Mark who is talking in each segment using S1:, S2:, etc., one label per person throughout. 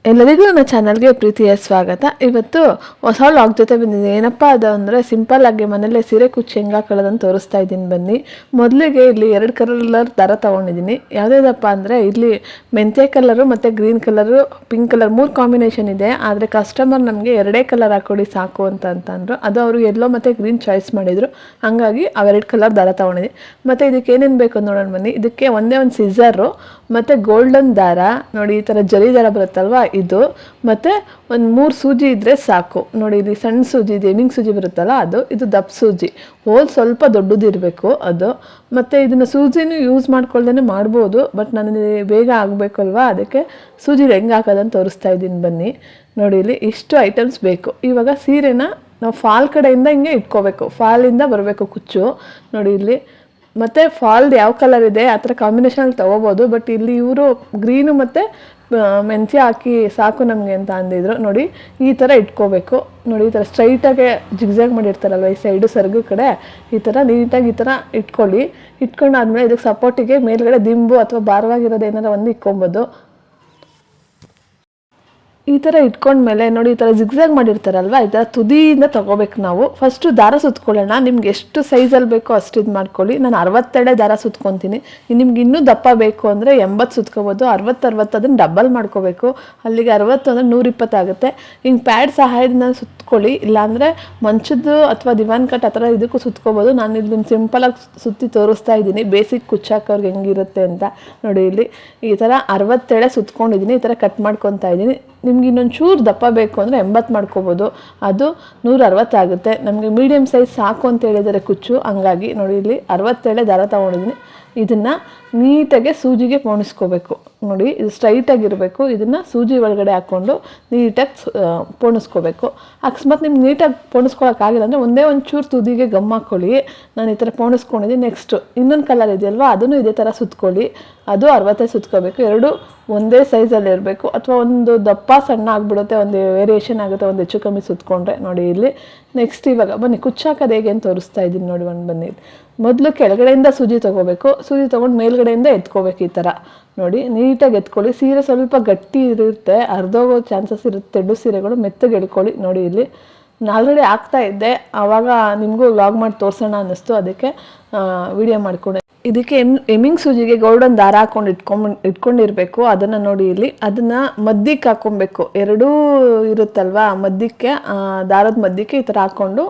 S1: ಎಲ್ಲರಿಗೂ ನನ್ನ ಚಾನಲ್ಗೆ ಪ್ರೀತಿಯ ಸ್ವಾಗತ. ಇವತ್ತು ಹೊಸ ಲಾಗ್ ಜೊತೆ ಬಂದಿದೆ. ಏನಪ್ಪ ಅದು ಅಂದರೆ ಸಿಂಪಲ್ ಆಗಿ ಮನೇಲೆ ಸೀರೆ ಕುಚ್ಚು ಹೆಂಗೆ ಹಾಕೊಳ್ಳೋದನ್ನು ತೋರಿಸ್ತಾ ಇದ್ದೀನಿ ಬನ್ನಿ. ಮೊದಲಿಗೆ ಇಲ್ಲಿ 2 ಕಲರ್ ದಾರ ತೊಗೊಂಡಿದ್ದೀನಿ. ಯಾವುದೇದಪ್ಪ ಅಂದರೆ ಇಲ್ಲಿ ಮೆಂತ್ಯ ಕಲರು ಮತ್ತು green colour, pink colour 3 combination ಇದೆ. ಆದರೆ ಕಸ್ಟಮರ್ ನಮಗೆ 2 ಕಲರ್ ಹಾಕ್ಕೊಡಿ ಸಾಕು ಅಂತಂದರು. ಅದು ಅವರು ಯೆಲ್ಲೋ ಮತ್ತು ಗ್ರೀನ್ ಚಾಯ್ಸ್ ಮಾಡಿದರು. ಹಾಗಾಗಿ ಅವೆರಡು ಕಲರ್ ದಾರ ತೊಗೊಂಡಿದ್ದೀನಿ. ಮತ್ತು ಇದಕ್ಕೆ ಏನೇನು ಬೇಕು ನೋಡೋಣ ಬನ್ನಿ. ಇದಕ್ಕೆ ಒಂದೇ ಒಂದು ಸಿಸರು ಮತ್ತು ಗೋಲ್ಡನ್ ದಾರ, ನೋಡಿ ಈ ಥರ ಜರಿ ದಾರ ಬರುತ್ತಲ್ವ ಇದು, ಮತ್ತು ಒಂದು 3 ಸೂಜಿ ಇದ್ದರೆ ಸಾಕು. ನೋಡಿ ಇಲ್ಲಿ ಸಣ್ಣ ಸೂಜಿ ಇದೆ, ಎಮಿಂಗ್ ಸೂಜಿ ಬರುತ್ತಲ್ಲ ಅದು, ಇದು ದಪ್ಪ ಸೂಜಿ, ಹೋಲ್ ಸ್ವಲ್ಪ ದೊಡ್ಡದಿರಬೇಕು ಅದು. ಮತ್ತು ಇದನ್ನು ಸೂಜಿನೂ ಯೂಸ್ ಮಾಡ್ಕೊಳ್ದೇ ಮಾಡ್ಬೋದು, ಬಟ್ ನನಗೆ ಬೇಗ ಆಗಬೇಕಲ್ವ, ಅದಕ್ಕೆ ಸೂಜಿ ಹೆಂಗೆ ಹಾಕೋದಂತ ತೋರಿಸ್ತಾ ಇದ್ದೀನಿ ಬನ್ನಿ. ನೋಡಿ ಇಲ್ಲಿ ಇಷ್ಟು ಐಟಮ್ಸ್ ಬೇಕು. ಇವಾಗ ಸೀರೆನ ನಾವು ಫಾಲ್ ಕಡೆಯಿಂದ ಹಿಂಗೆ ಇಟ್ಕೋಬೇಕು, ಫಾಲಿಂದ ಬರಬೇಕು ಕುಚ್ಚು. ನೋಡಿ ಇಲ್ಲಿ ಮತ್ತು ಫಾಲ್ದು ಯಾವ ಕಲರ್ ಇದೆ ಆ ಥರ ಕಾಂಬಿನೇಷನಲ್ಲಿ ತೊಗೋಬೋದು, ಬಟ್ ಇಲ್ಲಿ ಇವರು ಗ್ರೀನು ಮತ್ತು ಮೆಂತ್ಯ ಹಾಕಿ ಸಾಕು ನಮಗೆ ಅಂತ ಅಂದಿದ್ರು. ನೋಡಿ ಈ ಥರ ಇಟ್ಕೋಬೇಕು. ನೋಡಿ ಈ ಥರ ಸ್ಟ್ರೈಟಾಗೆ ಜಿಗ್ಜಾಗ್ ಮಾಡಿರ್ತಾರಲ್ವ ಈ ಸೈಡು ಸೆರಗು ಕಡೆ, ಈ ಥರ ನೀಟಾಗಿ ಈ ಥರ ಇಟ್ಕೊಳ್ಳಿ. ಇಟ್ಕೊಂಡಾದ್ಮೇಲೆ ಇದಕ್ಕೆ ಸಪೋರ್ಟಿಗೆ ಮೇಲ್ಗಡೆ ದಿಂಬು ಅಥವಾ ಭಾರವಾಗಿರೋದು ಏನಾರ ಒಂದು ಇಟ್ಕೊಬೋದು. ಈ ಥರ ಇಟ್ಕೊಂಡ್ಮೇಲೆ ನೋಡಿ ಈ ಥರ ಜಿಗ್ಜಾಗ್ ಮಾಡಿರ್ತಾರಲ್ವ, ಈ ಥರ ತುದಿಯಿಂದ ತೊಗೋಬೇಕು ನಾವು. ಫಸ್ಟು ದಾರ ಸುತ್ಕೊಳ್ಳೋಣ. ನಿಮ್ಗೆ ಎಷ್ಟು ಸೈಜಲ್ಲಿ ಬೇಕೋ ಅಷ್ಟು ಇದು ಮಾಡ್ಕೊಳ್ಳಿ. ನಾನು 62 ದಾರ ಸುತ್ಕೊತೀನಿ. ನಿಮ್ಗೆ ಇನ್ನೂ ದಪ್ಪ ಬೇಕು ಅಂದರೆ 80 ಸುತ್ಕೋಬೋದು. 60 ಅದನ್ನು ಡಬಲ್ ಮಾಡ್ಕೋಬೇಕು. ಅಲ್ಲಿಗೆ 60 ಅಂದರೆ 120 ಆಗುತ್ತೆ. ಹಿಂಗೆ ಪ್ಯಾಡ್ ಸಹಾಯದಿಂದ ಸುತ್ಕೊಳ್ಳಿ, ಇಲ್ಲಾಂದರೆ ಮಂಚದ್ದು ಅಥವಾ ದಿವಾನ್ ಕಟ್ ಆ ಥರ ಇದಕ್ಕೂ ಸುತ್ಕೋಬೋದು. ನಾನು ಇಲ್ಲಿ ನಿಮ್ಗೆ ಸಿಂಪಲಾಗಿ ಸುತ್ತಿ ತೋರಿಸ್ತಾ ಇದ್ದೀನಿ, ಬೇಸಿಕ್ ಕುಚ್ಚಾಕೋರ್ಗೆ ಹೆಂಗಿರುತ್ತೆ ಅಂತ. ನೋಡಿ ಇಲ್ಲಿ ಈ ಥರ 67 ಸುತ್ಕೊಂಡಿದ್ದೀನಿ, ಈ ಥರ ಕಟ್ ಮಾಡ್ಕೊತಾ ಇದ್ದೀನಿ. ನಿಮ್ಗೆ ಇನ್ನೊಂದು ಚೂರು ದಪ್ಪ ಬೇಕು ಅಂದರೆ 80 ಮಾಡ್ಕೋಬೋದು, ಅದು 160 ಆಗುತ್ತೆ. ನಮಗೆ ಮೀಡಿಯಮ್ ಸೈಜ್ ಸಾಕು ಅಂತ ಹೇಳಿದರೆ ಕುಚ್ಚು, ಹಂಗಾಗಿ ನೋಡಿ ಇಲ್ಲಿ 67 ದಾರ ತೊಗೊಂಡಿದ್ದೀನಿ. ಇದನ್ನು ನೀಟಾಗಿ ಸೂಜಿಗೆ ಪೋಣಿಸ್ಕೋಬೇಕು. ನೋಡಿ ಇದು ಸ್ಟ್ರೈಟಾಗಿರಬೇಕು. ಇದನ್ನು ಸೂಜಿ ಒಳಗಡೆ ಹಾಕ್ಕೊಂಡು ನೀಟಾಗಿ ಪೋಣಿಸ್ಕೋಬೇಕು. ಅಕಸ್ಮಾತ್ ನಿಮ್ಗೆ ನೀಟಾಗಿ ಪೋಣಿಸ್ಕೊಳಕ್ಕಾಗಿಲ್ಲ ಅಂದರೆ ಒಂದೇ ಒಂದು ಚೂರು ತುದಿಗೆ ಗಮ್ ಹಾಕ್ಕೊಳ್ಳಿ. ನಾನು ಈ ಥರ ಪೋಣಿಸ್ಕೊಂಡಿದ್ದೀನಿ. ನೆಕ್ಸ್ಟು ಇನ್ನೊಂದು ಕಲರ್ ಇದೆಯಲ್ವ, ಅದನ್ನು ಇದೇ ಥರ ಸುತ್ಕೊಳ್ಳಿ. ಅದು 65 ಸುತ್ಕೋಬೇಕು. ಎರಡು ಒಂದೇ ಸೈಜಲ್ಲಿ ಇರಬೇಕು, ಅಥವಾ ಒಂದು ದಪ್ಪ ಸಣ್ಣ ಆಗಿಬಿಡುತ್ತೆ, ಒಂದು ವೇರಿಯೇಷನ್ ಆಗುತ್ತೆ ಒಂದು ಹೆಚ್ಚು ಕಮ್ಮಿ ಸುತ್ಕೊಂಡ್ರೆ. ನೋಡಿ ಇಲ್ಲಿ ನೆಕ್ಸ್ಟ್ ಇವಾಗ ಬನ್ನಿ ಕುಚ್ಚಾಕೋದು ಹೇಗೆ ಅಂತ ತೋರಿಸ್ತಾ ಇದ್ದೀನಿ. ನೋಡಿ ಬನ್ನಿ. ಮೊದಲು ಕೆಳಗಡೆಯಿಂದ ಸೂಜಿ ತೊಗೋಬೇಕು. ಸೂಜಿ ತೊಗೊಂಡು ಮೇಲ್ಗಡೆಯಿಂದ ಎತ್ಕೋಬೇಕು ಈ ಥರ. ನೋಡಿ ನೀಟಾಗಿ ಎತ್ಕೊಳ್ಳಿ. ಸೀರೆ ಸ್ವಲ್ಪ ಗಟ್ಟಿ ಇರುತ್ತೆ, ಅರ್ಧೋಗೋ ಚಾನ್ಸಸ್ ಇರುತ್ತೆ. ತೆಡು ಸೀರೆಗಳು ಮೆತ್ತಗೆ ಎಳ್ಕೊಳ್ಳಿ. ನೋಡಿ ಇಲ್ಲಿ ನಾನು ಆಲ್ರೆಡಿ ಆಗ್ತಾ ಇದ್ದೆ, ಆವಾಗ ನಿಮಗೂ ವ್ಲಾಗ್ ಮಾಡಿ ತೋರಿಸೋಣ ಅನ್ನಿಸ್ತು, ಅದಕ್ಕೆ ವಿಡಿಯೋ ಮಾಡಿಕೊಂಡೆ. ಇದಕ್ಕೆ ಎಮಿಂಗ್ ಸೂಜಿಗೆ ಗೋಲ್ಡನ್ ದಾರ ಹಾಕ್ಕೊಂಡು ಇಟ್ಕೊಂಡಿರಬೇಕು. ಅದನ್ನು ನೋಡಿ ಇಲ್ಲಿ ಅದನ್ನು ಮಧ್ಯಕ್ಕೆ ಹಾಕ್ಕೊಬೇಕು. ಎರಡೂ ಇರುತ್ತಲ್ವ, ಮಧ್ಯಕ್ಕೆ ದಾರದ ಮಧ್ಯಕ್ಕೆ ಈ ಥರ ಹಾಕ್ಕೊಂಡು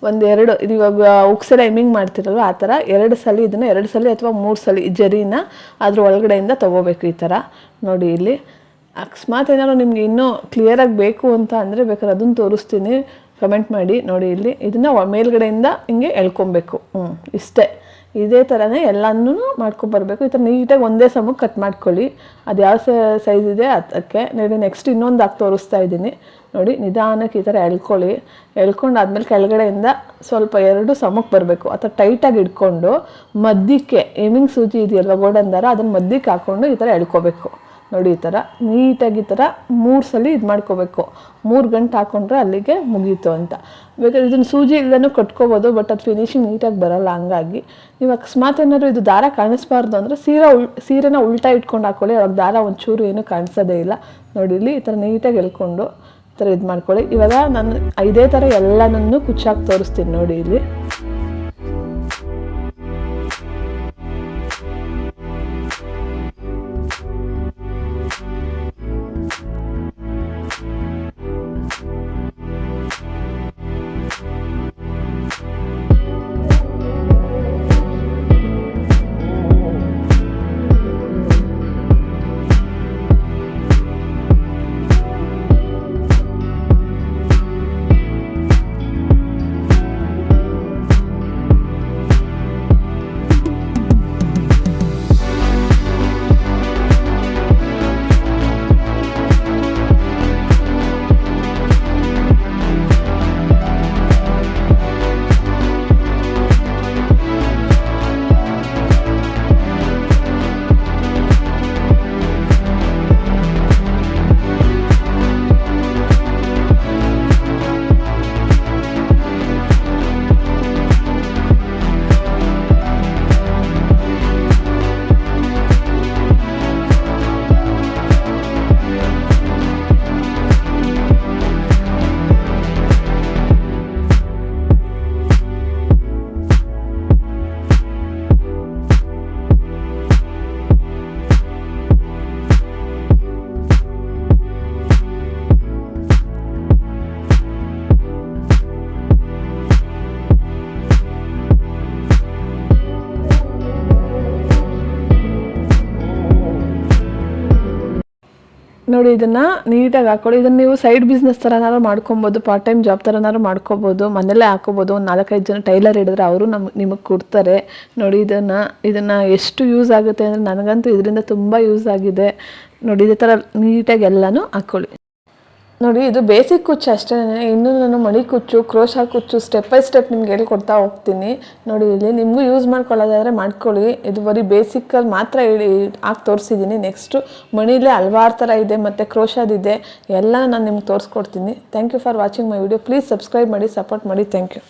S1: ಒಂದೆರಡು, ಇವಾಗ ಉಕ್ಸೆಲ್ಲ ಎಮಿಂಗ್ ಮಾಡ್ತಿರಲ್ವ ಆ ಥರ 2 ಸಲ ಇದನ್ನು 2 ಸಲ ಅಥವಾ 3 ಸಲ ಜರಿನ ಅದ್ರ ಒಳಗಡೆಯಿಂದ ತೊಗೋಬೇಕು ಈ ಥರ. ನೋಡಿ ಇಲ್ಲಿ ಅಕಸ್ಮಾತ್ ಏನಾದ್ರು ನಿಮಗೆ ಇನ್ನೂ ಕ್ಲಿಯರಾಗಿ ಬೇಕು ಅಂತ ಅಂದರೆ ಬೇಕಾದ್ರೆ ಅದನ್ನು ತೋರಿಸ್ತೀನಿ, ಕಮೆಂಟ್ ಮಾಡಿ. ನೋಡಿ ಇಲ್ಲಿ ಇದನ್ನು ಮೇಲ್ಗಡೆಯಿಂದ ಹಿಂಗೆ ಎಳ್ಕೊಬೇಕು. ಇಷ್ಟೇ, ಇದೇ ಥರನೇ ಎಲ್ಲನೂ ಮಾಡ್ಕೊಬರ್ಬೇಕು. ಈ ಥರ ನೀಟಾಗಿ ಒಂದೇ ಸಮಕ್ಕೆ ಕಟ್ ಮಾಡ್ಕೊಳ್ಳಿ. ಅದು ಯಾವ ಸೈಜ್ ಇದೆ ಅದಕ್ಕೆ. ನೋಡಿ ನೆಕ್ಸ್ಟ್ ಇನ್ನೊಂದು ಹಾಕಿ ತೋರಿಸ್ತಾ ಇದ್ದೀನಿ. ನೋಡಿ ನಿಧಾನಕ್ಕೆ ಈ ಥರ ಎಳ್ಕೊಂಡಾದ್ಮೇಲೆ ಕೆಳಗಡೆಯಿಂದ ಸ್ವಲ್ಪ 2 ಸಮಕ್ಕೆ ಬರಬೇಕು. ಆ ಥರ ಟೈಟಾಗಿ ಇಟ್ಕೊಂಡು ಮಧ್ಯಕ್ಕೆ ಎಮಿಂಗ್ ಸೂಜಿ ಇದೆಯಲ್ವ ಗೋಲ್ಡನ್ ದಾರ, ಅದನ್ನು ಮಧ್ಯಕ್ಕೆ ಹಾಕ್ಕೊಂಡು ಈ ಥರ ಎಳ್ಕೊಬೇಕು. ನೋಡಿ ಈ ಥರ ನೀಟಾಗಿ ಈ ಥರ 3 ಸಲ ಇದು ಮಾಡ್ಕೋಬೇಕು. 3 ಗಂಟೆ ಹಾಕ್ಕೊಂಡ್ರೆ ಅಲ್ಲಿಗೆ ಮುಗೀತು ಅಂತ. ಬೇಕಾದ್ರೆ ಇದನ್ನು ಸೂಜಿ ಇಲ್ಲದೂ ಕಟ್ಕೋಬೋದು, ಬಟ್ ಅದು ಫಿನಿಶಿಂಗ್ ನೀಟಾಗಿ ಬರೋಲ್ಲ. ಹಂಗಾಗಿ ನೀವು ಅಕಸ್ಮಾತ್ ಏನಾದ್ರು ಇದು ದಾರ ಕಾಣಿಸ್ಬಾರ್ದು ಅಂದರೆ ಸೀರೆನ ಉಲ್ಟಾ ಇಟ್ಕೊಂಡು ಹಾಕ್ಕೊಳ್ಳಿ, ಅವಾಗ ದಾರ ಒಂಚೂರು ಏನೂ ಕಾಣಿಸೋದೇ ಇಲ್ಲ. ನೋಡಿ ಇಲ್ಲಿ ಈ ಥರ ನೀಟಾಗಿ ಎಳ್ಕೊಂಡು ಈ ಥರ ಇದು ಮಾಡ್ಕೊಳ್ಳಿ. ಇವಾಗ ನಾನು ಇದೇ ಥರ ಎಲ್ಲನೂ ಕುಚ್ಚಾಕಿ ತೋರಿಸ್ತೀನಿ. ನೋಡಿ ಇಲ್ಲಿ ನೋಡಿ ಇದನ್ನು ನೀಟಾಗಿ ಹಾಕೊಳ್ಳಿ. ಇದನ್ನು ನೀವು ಸೈಡ್ ಬಿಸ್ನೆಸ್ ಥರನಾದ್ರು ಮಾಡ್ಕೊಬೋದು, ಪಾರ್ಟ್ ಟೈಮ್ ಜಾಬ್ ಥರನಾದ್ರು ಮಾಡ್ಕೊಬೋದು, ಮನೆಯಲ್ಲೇ ಹಾಕೋಬೋದು. ಒಂದು 4-5 ಜನ ಟೈಲರ್ ಹಿಡಿದ್ರೆ ಅವರು ನಿಮಗೆ ಕೊಡ್ತಾರೆ. ನೋಡಿ ಇದನ್ನು ಎಷ್ಟು ಯೂಸ್ ಆಗುತ್ತೆ ಅಂದರೆ ನನಗಂತೂ ಇದರಿಂದ ತುಂಬ ಯೂಸ್ ಆಗಿದೆ. ನೋಡಿ ಇದೇ ಥರ ನೀಟಾಗಿ ಎಲ್ಲನೂ ಹಾಕ್ಕೊಳ್ಳಿ. ನೋಡಿ ಇದು ಬೇಸಿಕ್ ಕುಚ್ಚು ಅಷ್ಟೇ. ಇನ್ನೂ ನಾನು ಮಣಿ ಕುಚ್ಚು, ಕ್ರೋಶಾ ಕುಚ್ಚು ಸ್ಟೆಪ್ ಬೈ ಸ್ಟೆಪ್ ನಿಮ್ಗೆ ಹೇಳ್ಕೊಡ್ತಾ ಹೋಗ್ತೀನಿ. ನೋಡಿ ಇಲ್ಲಿ ನಿಮಗೂ ಯೂಸ್ ಮಾಡ್ಕೊಳ್ಳೋದಾದರೆ ಮಾಡ್ಕೊಳ್ಳಿ. ಇದು ಬರೀ ಬೇಸಿಕಲ್ಲಿ ಮಾತ್ರ ಹಾಕಿ ತೋರಿಸಿದ್ದೀನಿ. ನೆಕ್ಸ್ಟು ಮಣಿಲೇ ಹಲವಾರು ಥರ ಇದೆ ಮತ್ತು ಕ್ರೋಶಾದಿದೆ, ಎಲ್ಲ ನಾನು ನಿಮ್ಗೆ ತೋರಿಸ್ಕೊಡ್ತೀನಿ. Thank you for watching my video. Please subscribe ಮಾಡಿ, ಸಪೋರ್ಟ್ ಮಾಡಿ. Thank you.